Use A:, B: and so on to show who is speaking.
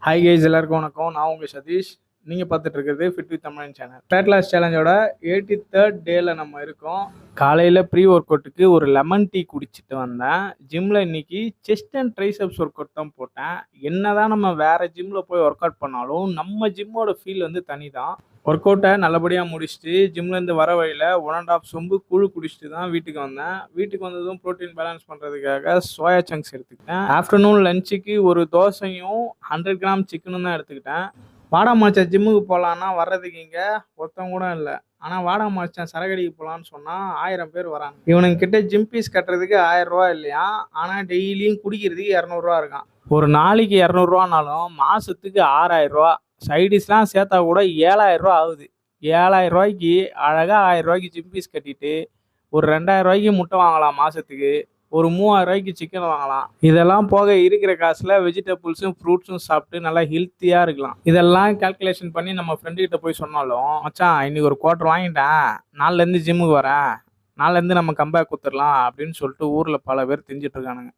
A: Hi guys, எல்லாருக்கும் வணக்கம். நான் உங்கள் சதீஷ். நீங்கள் பார்த்துட்டு இருக்கிறது ஃபிட் வித் தமிழன் சேனல். ஃபேட் லாஸ் சேலஞ்சோட 83rd டேல நம்ம இருக்கோம். காலையில் ப்ரீ ஒர்க் அவுட்டுக்கு ஒரு லெமன் டீ குடிச்சிட்டு வந்தேன். ஜிம்மில் இன்னைக்கு chest and triceps work out தான் போட்டேன். என்னதான் நம்ம வேறு ஜிம்மில் போய் ஒர்க் அவுட் பண்ணாலும் நம்ம ஜிம்மோட ஃபீல் வந்து தனி தான். ஒர்க் அவுட்டை நல்லபடியாக முடிச்சுட்டு ஜிம்லேருந்து வர வழியில் 1.5 சொம்பு கூழ் குடிச்சிட்டு தான் வீட்டுக்கு வந்தேன். வீட்டுக்கு வந்ததும் ப்ரோட்டீன் பேலன்ஸ் பண்ணுறதுக்காக சோயா சங்க்ஸ் எடுத்துக்கிட்டேன். ஆஃப்டர்நூன் லஞ்சுக்கு ஒரு தோசையும் 100 கிராம் சிக்கனும் தான் எடுத்துக்கிட்டேன். வாடா மச்சான் ஜிம்முக்கு போகலான்னா வர்றதுக்கு இங்கே ஒருத்தவங்க கூட இல்லை. ஆனால் வாடா மச்சான் சரகடிக்கு போகலான்னு சொன்னால் 1000 பேர் வராங்க. இவனுங்க கிட்ட ஜிம் ஃபீஸ் கட்டுறதுக்கு 1000 ரூபா இல்லையா, ஆனால் டெய்லியும் குடிக்கிறதுக்கு 200 இருக்கான். ஒரு நாளைக்கு 200 மாதத்துக்கு 6000 ரூபா. சைடிஷ்லாம் சேர்த்தா கூட 7000 ரூபா ஆகுது. 7000 ரூபாய்க்கு அழகாக 1000 ரூபாய்க்கு ஜிம் ஃபீஸ் கட்டிட்டு ஒரு 2000 ரூபாய்க்கு முட்டை வாங்கலாம் மாதத்துக்கு. ஒரு 3000 ரூபாய்க்கு சிக்கன் வாங்கலாம். இதெல்லாம் போக இருக்கிற காசில் வெஜிடபிள்ஸும் ஃப்ரூட்ஸும் சாப்பிட்டு நல்லா ஹெல்த்தியாக இருக்கலாம். இதெல்லாம் கால்குலேஷன் பண்ணி நம்ம ஃப்ரெண்டுக்கிட்ட போய் சொன்னாலும், மச்சான் இன்னைக்கு ஒரு குவார்ட்டர் வாங்கிட்டேன், நாளிலேருந்து ஜிம்முக்கு வரேன், நாளிலேருந்து நம்ம கம்பேக் கொடுத்துடலாம் அப்படின்னு சொல்லிட்டு ஊரில் பல பேர் தெரிஞ்சிட்டு இருக்கானுங்க.